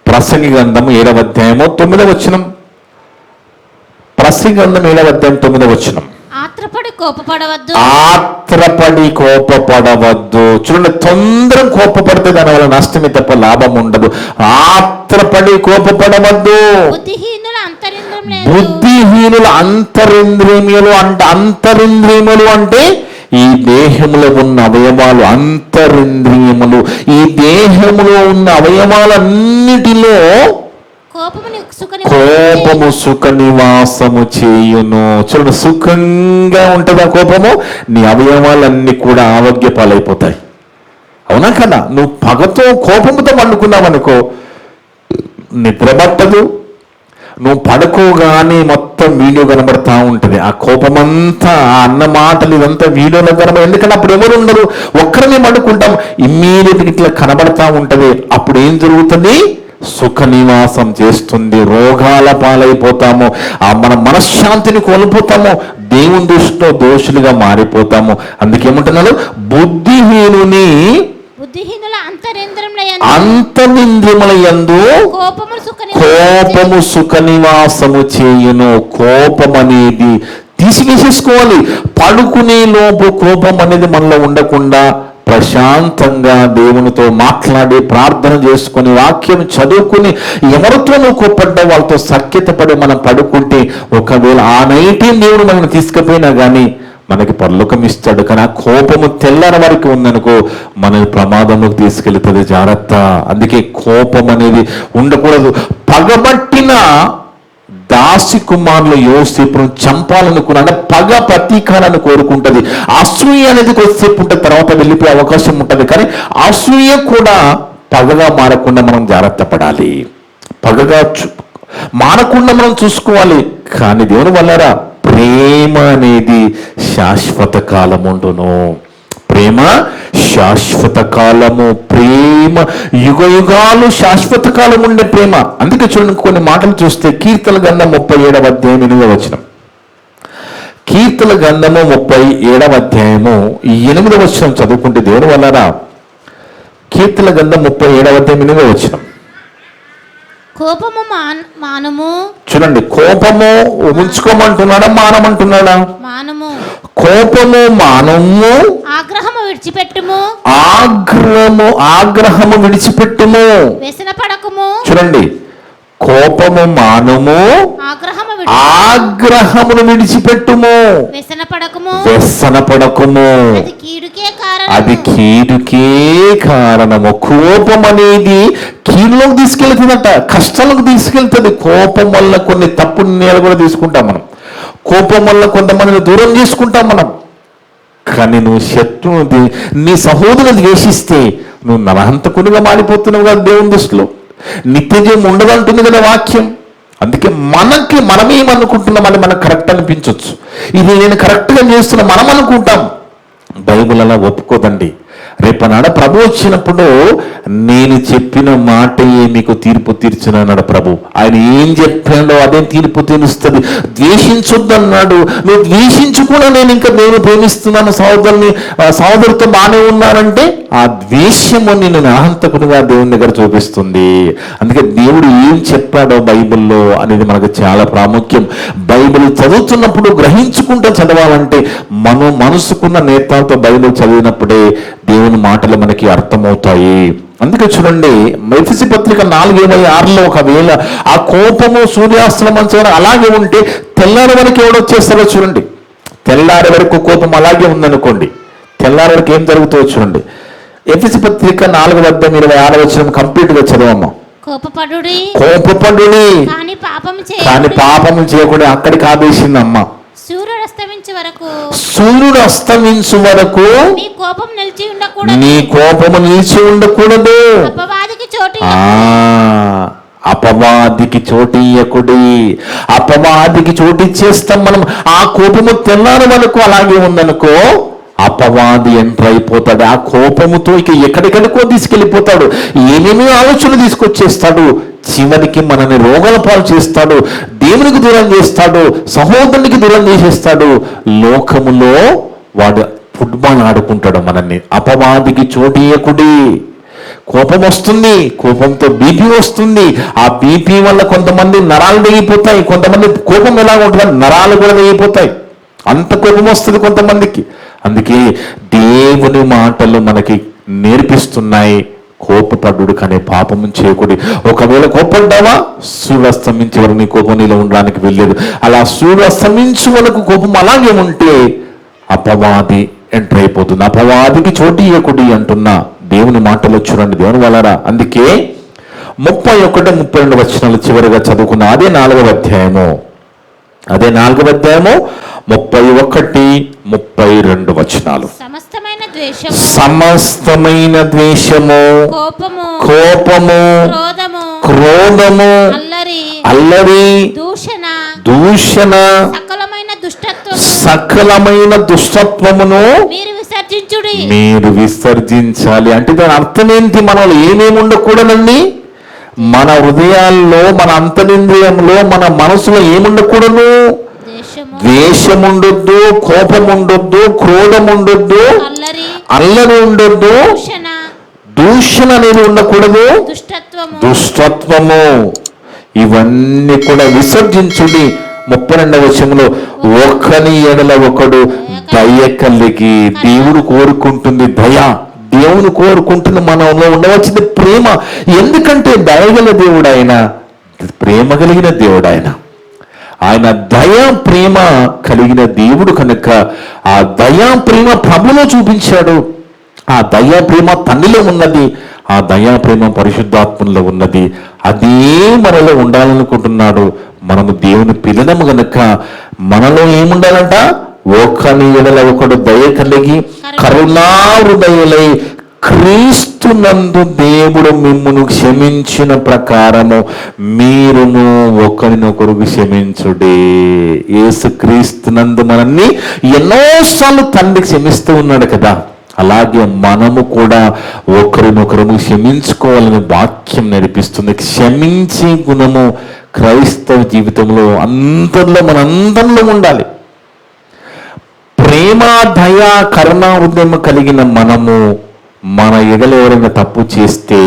[SPEAKER 2] ప్రసంగి గ్రంథము 7వ అధ్యాయము 9వ వచనం. ప్రసంగి గ్రంథం 7వ అధ్యాయం 9వ వచనం.
[SPEAKER 3] ఆత్రపడి కోపపడవద్దు.
[SPEAKER 2] ఆత్రపడి కోపపడవద్దు. చూడండి, తొందర కోపపడితే దాని వల్ల నష్టమే తప్ప లాభం ఉండదు. ఆత్రపడి కోపపడవద్దు. బుద్ధిహీనుల అంతరింద్రియములు అంటే, అంతరింద్రియములు అంటే ఈ దేహంలో ఉన్న అవయవాలు, అంతరింద్రియములు. ఈ దేహంలో ఉన్న అవయవాలన్నిటిలో కోపము సుఖ నివాసము చేయును. చూడండి, సుఖంగా ఉంటుంది ఆ కోపము. నీ అవయవాలన్నీ కూడా ఆరోగ్య పాలైపోతాయి. అవునా కదా? నువ్వు పగతో కోపముతో పండుకున్నావనుకో, నిద్ర పట్టదు. నువ్వు పడుకోగానే మొత్తం వీడియో కనబడతా ఉంటుంది. ఆ కోపమంతా, ఆ అన్న మాటలు ఇదంతా వీడియోలో కనబడి, ఎందుకంటే అప్పుడు ఎవరు ఉండరు, ఒక్కరిని పడుకుంటాం, ఇమ్మీడియట్గా ఇట్లా కనబడతా ఉంటుంది. అప్పుడు ఏం జరుగుతుంది? సుఖ నివాసం చేస్తుంది. రోగాల పాలైపోతాము, మన మనశ్శాంతిని కోల్పోతాము, దేవుని దృష్టిలో దోషులుగా మారిపోతాము. అందుకేమంటున్నాడు? బుద్ధిహీనుల అంతరింద్రియముల యందు కోపము సుఖ నివాసము చేయును. కోపం అనేది తీసివేసేసుకోవాలి. పడుకునే లోపు కోపం అనేది మనలో ఉండకుండా ప్రశాంతంగా దేవునితో మాట్లాడి, ప్రార్థన చేసుకుని, వాక్యం చదువుకుని, ఎవరితో నువ్వు కోప్పడ్డా వాళ్ళతో సఖ్యత పడి మనం పడుకుంటే, ఒకవేళ ఆ నైటే దేవుడు మనల్ని తీసుకుపోయినా కానీ మనకి పరలోకం ఇస్తాడు. కానీ ఆ కోపము తెల్లారి వరకు ఉందనుకో, మన ప్రమాదంలోకి తీసుకెళ్తుంది. జాగ్రత్త. అందుకే కోపం అనేది ఉండకూడదు. పగబట్టిన దాసి కుమారులు యోసేపును చంపాలనుకున్నా, అంటే పగ ప్రతీకారాన్ని కోరుకుంటుంది. అసూయ అనేది కొద్దిసేపు ఉంటుంది, తర్వాత వెళ్ళిపోయే అవకాశం ఉంటుంది. కానీ అసూయ కూడా పగగా మారకుండా మనం జాగ్రత్త పడాలి. పగగా మారకుండా మనం చూసుకోవాలి. కానీ దేవుని వల్లరా ప్రేమ అనేది శాశ్వత కాలం ఉండును. ప్రేమ శాశ్వత కాలము, ప్రేమ యుగ యుగాలు శాశ్వత కాలం ఉండే ప్రేమ. అందుకే చూడండి, కొన్ని మాటలు చూస్తే కీర్తన గ్రంథం 37వ అధ్యాయం 8వ వచనం. కీర్తన గ్రంథము 37వ అధ్యాయము 8వ వచనం చదువుకుంటే దేవుని వల్లరా, కీర్తన గ్రంథం 37వ అధ్యాయం 8వ వచనం.
[SPEAKER 3] కోపము మానము. చూడండి,
[SPEAKER 2] కోపము ఉంచుకోమంటున్నాడా, మానమంటున్నాడా?
[SPEAKER 3] మానము.
[SPEAKER 2] కోపము మానము.
[SPEAKER 3] ఆగ్రహము విడిచిపెట్టుము.
[SPEAKER 2] ఆగ్రహము విడిచిపెట్టుము.
[SPEAKER 3] వ్యసన పడకుము.
[SPEAKER 2] చూడండి, కోపము మానము, ఆగ్రహమును విడిచిపెట్టుము. వ్యసన పడకుము. అది కీడుకే కారణము. కోపం అనేది కీడులోకి తీసుకెళ్తుందట, కష్టాలకు తీసుకెళ్తుంది. కోపం వల్ల కొన్ని తప్పు నిర్ణయాలు కూడా తీసుకుంటాం మనం. కోపం వల్ల కొంతమందిని దూరం చేసుకుంటాం మనం. కానీ నువ్వు శత్రువుని, నీ సహోదరుని ద్వేషిస్తే నువ్వు నరహంతకునిగా మారిపోతున్నావు కదా దేవుని దృష్టిలో. నిత్యజీవం ఉండదంటుంది కదా వాక్యం. అందుకే మనమేమనుకుంటున్నామని మనకు కరెక్ట్ అనిపించవచ్చు. ఇది నేను కరెక్ట్గా చేస్తున్నా మనం అనుకుంటాం. బైబిల్ అలా ఒప్పుకోదండి. రేపనాడ ప్రభు వచ్చినప్పుడు నేను చెప్పిన మాటయే మీకు తీర్పు తీర్చునన్నాడు ప్రభు. ఆయన ఏం చెప్పాడో అదే తీర్పు తీరుస్తుంది. ద్వేషించొద్దన్నాడు. నువ్వు ద్వేషించకుండా నేను ప్రేమిస్తున్నాను సహోదరుతో బాగానే ఉన్నానంటే ఆ ద్వేషము నేను అహంతకునిగా దేవుని దగ్గర చూపిస్తుంది. అందుకే దేవుడు ఏం చెప్పాడో బైబిల్లో అనేది మనకు చాలా ప్రాముఖ్యం. బైబిల్ చదువుతున్నప్పుడు గ్రహించుకుంటూ చదవాలంటే మనసుకున్న నేతలతో బైబిల్ చదివినప్పుడే దేవుని మాటలు మనకి అర్థమవుతాయి. అందుకే చూడండి, ఎఫెసీ పత్రిక 4:26 ఒకవేళ ఆ కోపము సూర్యాస్తమయం అలాగే ఉంటే తెల్లారి వరకు ఎవడొచ్చేస్తారో చూడండి. తెల్లారి వరకు కోపం అలాగే ఉందనుకోండి, తెల్లారి వరకు ఏం జరుగుతుందో చూడండి. ఎఫెసీ పత్రిక 4:26 కంప్లీట్ గా చదవమ్మా.
[SPEAKER 3] కోపపడుడి
[SPEAKER 2] కానీ పాపము చేయకుండా అక్కడికి ఆదేశిందమ్మ.
[SPEAKER 3] సూర్యుడు
[SPEAKER 2] అస్తమించు వరకు
[SPEAKER 3] నీ కోపం
[SPEAKER 2] నిలిచి ఉండకూడదు. అపవాదికి చోటియ్యకుడి. అపవాదికి చోటిచ్చేస్తాం మనం. ఆ కోపము తెల్లారి వరకు అలాగే ఉందనుకో, అపవాది ఎంటర్ అయిపోతాడు. ఆ కోపముతో ఇక ఎక్కడెక్కడికో తీసుకెళ్ళిపోతాడు. ఏమేమి ఆలోచనలు తీసుకొచ్చేస్తాడు. చివరికి మనని రోగాల పాలు చేస్తాడు, దేవునికి దూరం చేస్తాడు, సహోదరునికి దూరం చేసేస్తాడు. లోకములో వాడు ఫుట్బాల్ ఆడుకుంటాడు మనల్ని. అపవాదికి చోటియ్యకుడి. కోపం వస్తుంది, కోపంతో బీపీ వస్తుంది. ఆ బీపీ వల్ల కొంతమంది నరాలు తెగిపోతాయి. కొంతమంది కోపం ఎలా ఉంటుంది, నరాలు కూడా తెగిపోతాయి. అంత కోపం వస్తుంది కొంతమందికి. అందుకే దేవుని మాటలు మనకి నేర్పిస్తున్నాయి, కోపపడ్డు కానీ పాపము చేయకూడదు. ఒకవేళ కోపడ్డావా, సూర్యాస్తమించే వరకు నీ కోపం నీలో ఉండడానికి వెళ్ళలేదు. అలా సూర్యాస్తమించే వరకు కోపం అలాగే ఉంటే అపవాది ఎంటర్ అయిపోతుంది. అపవాదికి చోటు ఇయ్యకుడి అంటున్నా దేవుని మాటలు చూడండి దేవుని వలరా. అందుకే 31, 32 వచనాలు చివరిగా చదువుకున్న అదే 4వ అధ్యాయము 31, 32 వచనాలు. సమస్తమైన ద్వేషము, కోపము, క్రోధము, అల్లరి, దూషణ, సకలమైన దుష్టత్వమును మీరు విసర్జించాలి. అంటే దాని అర్థం ఏంటి? మనలో ఏమేమి ఉండకూడదండి? మన హృదయాల్లో, మన అంతరింద్రియంలో, మన మనసులో ఏముండకూడదు? ద్వేషం ఉండొద్దు, కోపం ఉండొద్దు, క్రోధం ఉండొద్దు, అల్లరి ఉండొద్దు, దూషణ అనేది ఉండకూడదు, దుష్టత్వము. ఇవన్నీ కూడా విసర్జించుడి. 32వ వచనంలో ఒకని ఎడల ఒకడు దయ కలిగి. దేవుడు కోరుకుంటుంది దయ. దేవుని కోరుకుంటుంది మనలో ఉండవలసింది ప్రేమ. ఎందుకంటే దయగల దేవుడు ఆయన, ప్రేమ కలిగిన దేవుడు ఆయన. ఆయన దయా ప్రేమ కలిగిన దేవుడు కనుక ఆ దయా ప్రేమ ప్రభులో చూపించాడు. ఆ దయా ప్రేమ తండ్రిలో ఉన్నది, ఆ దయా ప్రేమ పరిశుద్ధాత్మలో ఉన్నది. అదే మనలో ఉండాలనుకుంటున్నాడు. మనము దేవుని పిల్లనము గనుక మనలో ఏముండాలంట? ఒకని ఎడల ఒకడు దయ కలిగి కరుణాహృదయులై క్రీస్తునందు దేవుడు మిమ్మును క్షమించిన ప్రకారము మీరును ఒకరినొకరు క్షమించుడే. యేసు క్రీస్తునందు మనల్ని ఎన్నోసార్లు తండ్రి క్షమిస్తూ ఉన్నాడు కదా, అలాగే మనము కూడా ఒకరినొకరు క్షమించుకోవాలని వాక్యం నేర్పిస్తుంది. క్షమించే గుణము క్రైస్తవ జీవితంలో మనందరిలో ఉండాలి. ప్రేమ, దయ, కరుణ హృదయం కలిగిన మనము మన ఎడల ఎవరైనా తప్పు చేస్తే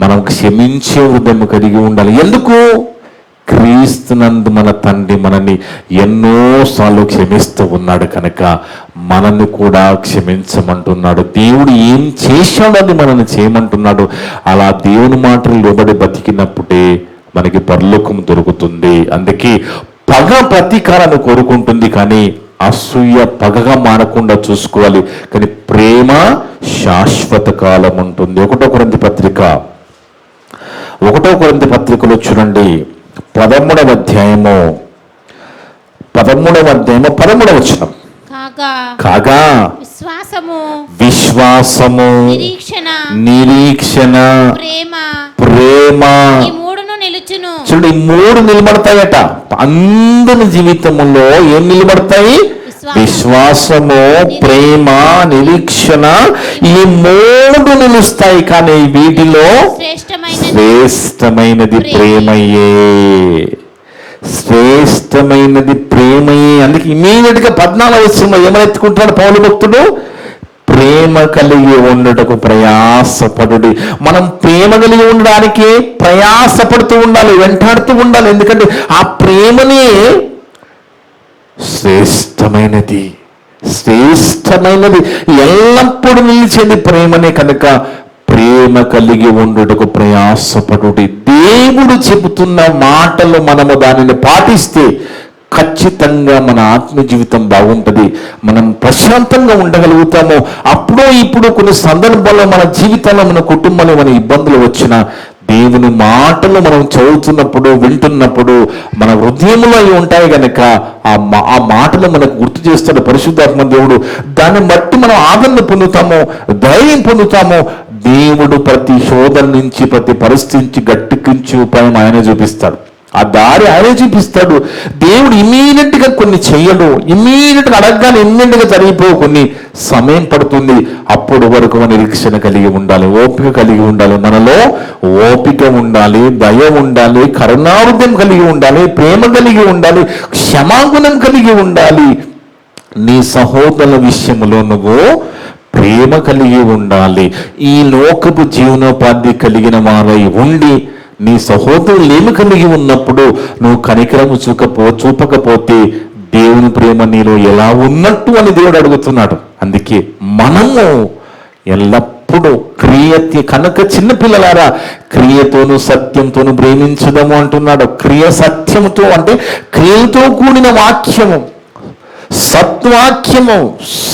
[SPEAKER 2] మనం క్షమించే హృదయం కలిగి ఉండాలి. ఎందుకు? క్రీస్తునందు మన తండ్రి మనల్ని ఎన్నోసార్లు క్షమిస్తూ ఉన్నాడు కనుక మనల్ని కూడా క్షమించమంటున్నాడు. దేవుడు ఏం చేశాడని మనల్ని చేయమంటున్నాడు. అలా దేవుని మాటలు లోబడి బతికినప్పుడే మనకి పరలోకం దొరుకుతుంది. అందుకే పగ ప్రతీకారాన్ని కోరుకుంటుంది, కానీ అసూయ పగగా మారకుండా చూసుకోవాలి. కానీ ప్రేమ శాశ్వత కాలం ఉంటుంది. 1 కొరింథీ పత్రికలో చూడండి 13వ అధ్యాయము 13వ వచనం. కాగా విశ్వాసము, నిరీక్షణ, ప్రేమ చూడండి, ఈ 3 నిలబడతాయట. అందరి జీవితంలో ఏం నిలబడతాయి? విశ్వాసము, ప్రేమ, నిరీక్షణ, ఈ 3 నిలుస్తాయి. కానీ వీటిలో శ్రేష్టమైనది ప్రేమయే. శ్రేష్టమైనది ప్రేమయే. అందుకే ఇమీడియట్ గా 14వ వచనంలో ఏమని ఎత్తుకుంటాడు పౌలు భక్తుడు? ప్రేమ కలిగి ఉండటకు ప్రయాసపడుడి. మనం ప్రేమ కలిగి ఉండడానికి ప్రయాసపడుతూ ఉండాలి, వెంటాడుతూ ఉండాలి. ఎందుకంటే ఆ ప్రేమనే శ్రేష్టమైనది ఎల్లప్పుడూ నిలిచేది ప్రేమనే కనుక ప్రేమ కలిగి ఉండుటకు ప్రయాసపడుడి. దేవుడు చెబుతున్న మాటలు మనము దానిని పాటిస్తే ఖచ్చితంగా మన ఆత్మ జీవితం బాగుంటుంది, మనం ప్రశాంతంగా ఉండగలుగుతాము. అప్పుడు ఇప్పుడు కొన్ని సందర్భాల్లో మన జీవితంలో మన కుటుంబంలో మన ఇబ్బందులు వచ్చినా దేవుని మాటలు మనం చదువుతున్నప్పుడు వింటున్నప్పుడు మన హృదయంలో అవి ఉంటాయి కనుక ఆ మాటలు మనకు గుర్తు చేస్తాడు పరిశుద్ధాత్మ దేవుడు. దాన్ని బట్టి మనం ఆదరణ పొందుతాము, ధైర్యం పొందుతాము. దేవుడు ప్రతి శోధన నుంచి ప్రతి పరిస్థితి నుంచి గట్టెక్కించే ఉపాయం ఆయన చూపిస్తాడు, ఆ దారి ఆయనే చూపిస్తాడు. దేవుడు ఇమ్మీడియట్ గా కొన్ని చెయ్యడు, ఇమ్మీడియట్ గా అడగగానే ఇమ్మీడియట్ గా జరిగిపోవు, కొన్ని సమయం పడుతుంది. అప్పుడు వరకు మన నిరీక్షణ కలిగి ఉండాలి, ఓపిక కలిగి ఉండాలి, మనలో ఓపిక ఉండాలి, దయ ఉండాలి, కరుణాహృదయం కలిగి ఉండాలి, ప్రేమ కలిగి ఉండాలి, క్షమాగుణం కలిగి ఉండాలి. నీ సహోదరుల విషయంలో నువ్వు ప్రేమ కలిగి ఉండాలి. ఈ లోకపు జీవనోపాధి కలిగిన వారై ఉండి నీ సహోదరులు ఏమి కలిగి ఉన్నప్పుడు నువ్వు కనికరము చూపకపోతే దేవుని ప్రేమ నీలో ఎలా ఉన్నట్టు అని దేవుడు అడుగుతున్నాడు. అందుకే మనము ఎల్లప్పుడూ కనుక చిన్నపిల్లలారా క్రియతోను సత్యంతోను ప్రేమించదము అంటున్నాడు. క్రియ సత్యముతో అంటే క్రియలతో కూడిన వాక్యము, సత్వాక్యము,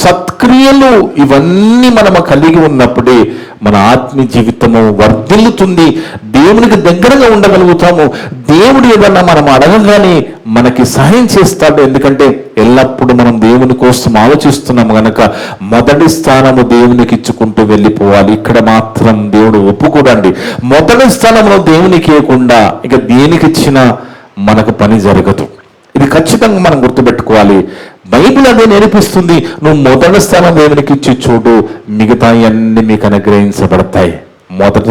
[SPEAKER 2] సత్క్రియలు ఇవన్నీ మనము కలిగి ఉన్నప్పుడే మన ఆత్మీయ జీవితము వర్ధిల్లుతుంది, దేవునికి దగ్గరగా ఉండగలుగుతాము. దేవుడు ఏదన్నా మనం అడగగానే మనకి సహాయం చేస్తాడు. ఎందుకంటే ఎల్లప్పుడూ మనం దేవుని కోసం ఆలోచిస్తున్నాము కనుక మొదటి స్థానము దేవునికి ఇచ్చుకుంటూ వెళ్ళిపోవాలి. ఇక్కడ మాత్రం దేవుడు ఒప్పుకోడండి. మొదటి స్థానంలో దేవునికి ఇవ్వకుండా ఇక దేనికి ఇచ్చినా మనకు పని జరగదు. ఇది ఖచ్చితంగా మనం గుర్తుపెట్టుకోవాలి. బైబిల్ అదే నేర్పిస్తుంది. నువ్వు మొదటి స్థానం దేవునికి ఇచ్చి చూడు, మిగతా అన్ని మీకు అనుగ్రహించబడతాయి. మొదట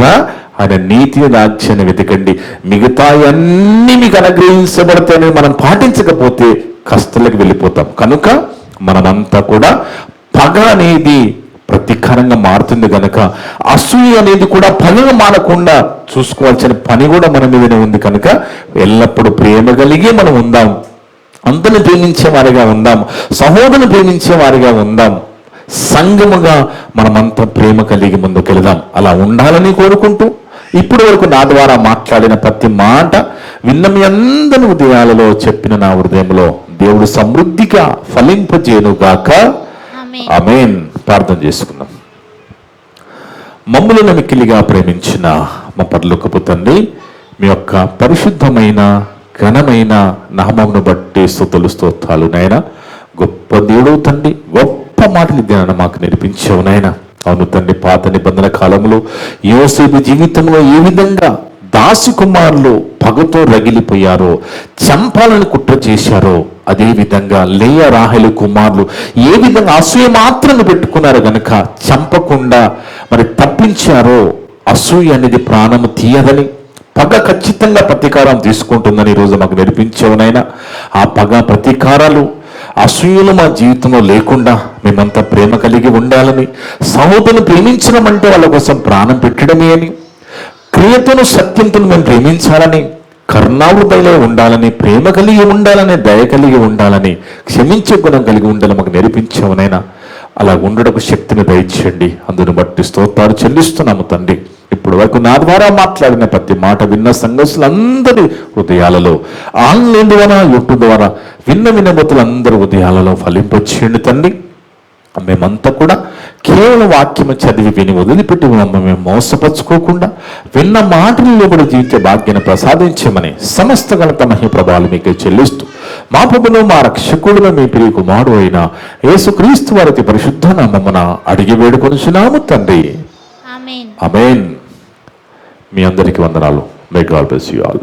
[SPEAKER 2] ఆయన నీతి రాజ్యాన్ని వెతకండి, మిగతా అన్ని మీకు అనుగ్రహించబడతాయని మనం పాటించకపోతే కష్టాలకు వెళ్ళిపోతాం. కనుక మనమంతా కూడా పగ అనేది ప్రతీకారంగా మారుతుంది కనుక అసూయ అనేది కూడా పగగా మారకుండా చూసుకోవాల్సిన పని కూడా మన మీదనే ఉంది. కనుక ఎల్లప్పుడూ ప్రేమ కలిగి మనం ఉందాం, అందరిని ప్రేమించే వారిగా ఉందాం, సహోదరుని ప్రేమించే వారిగా ఉందాం, సంఘముగా మనమంతా ప్రేమ కలిగి ముందుకెళ్దాం. అలా ఉండాలని కోరుకుంటూ ఇప్పటి వరకు నా ద్వారా మాట్లాడిన ప్రతి మాట విన్న మీ అందరి హృదయాలలో చెప్పిన నా హృదయంలో దేవుడు సమృద్ధిగా ఫలింపజేయునుగాక. ఆమేన్. ప్రార్థన చేసుకుందాం. మమ్ములను మిక్కిలిగా ప్రేమించిన మా పరలోకపు తండ్రి, మీ యొక్క పరిశుద్ధమైన ఘనమైన నామమును బట్టి స్తుతులు స్తోత్రాలు నాయన. గొప్ప దేవుడు తండ్రి, గొప్ప మాటలు ధ్యాన మాకు నేర్పించావు నాయన. అవును తండ్రి, పాత నిబంధన కాలంలో యోసేపు జీవితంలో ఏ విధంగా దాసి కుమారులు పగతో రగిలిపోయారో, చంపాలని కుట్ర చేశారో, అదే విధంగా లేయా రాహేలు కుమారులు ఏ విధంగా అసూయ మాత్రం పెట్టుకున్నారు గనక చంపకుండా మరి తప్పించారో, అసూయ అనేది ప్రాణము తీయదని, పగ ఖచ్చితంగా ప్రతీకారం తీసుకుంటుందని ఈరోజు మాకు నేర్పించావు నాయన. ఆ పగ ప్రతీకారాలు అసూయలు మా జీవితంలో లేకుండా మేమంతా ప్రేమ కలిగి ఉండాలని, సహోదరుని ప్రేమించడం అంటే వాళ్ళ కోసం ప్రాణం పెట్టడమే అని, క్రియతోను సత్యంతో మేము ప్రేమించాలని, కరుణావృదయలో ఉండాలని, ప్రేమ కలిగి ఉండాలని, దయ కలిగి ఉండాలని, క్షమించే గుణం కలిగి ఉండాలని మాకు నేర్పించావు నాయన. అలా ఉండడకు శక్తిని దయచేయండి. అందును బట్టి స్తోత్రాలు చెల్లిస్తున్నాము తండ్రి. ఇప్పుడు వరకు నా ద్వారా మాట్లాడిన ప్రతి మాట విన్న సంఘస్థులందరి హృదయాలలో, ఆన్లైన్ ద్వారా యూట్యూబ్ ద్వారా విన్న వినబోతులందరి హృదయాలలో ఫలింపచేయండి తండ్రి. మేమంతా కూడా కేవలం వాక్యము చదివి విని వదిలిపెట్టి మేము మోసపరుచుకోకుండా విన్న మాటల్లో కూడా జీవించే భాగ్యాన్ని ప్రసాదించమని సమస్త ఘనత మహిమ ప్రభావాలు మీకే చెల్లిస్తూ మా ప్రభువును మా రక్షకుడును మీ ప్రియ కుమారుడు అయిన యేసుక్రీస్తు వారి పరిశుద్ధ నామమున అడిగి వేడుకొనుచున్నాము తండ్రి. ఆమేన్. మీ అందరికీ వందనాలు. May God bless you all.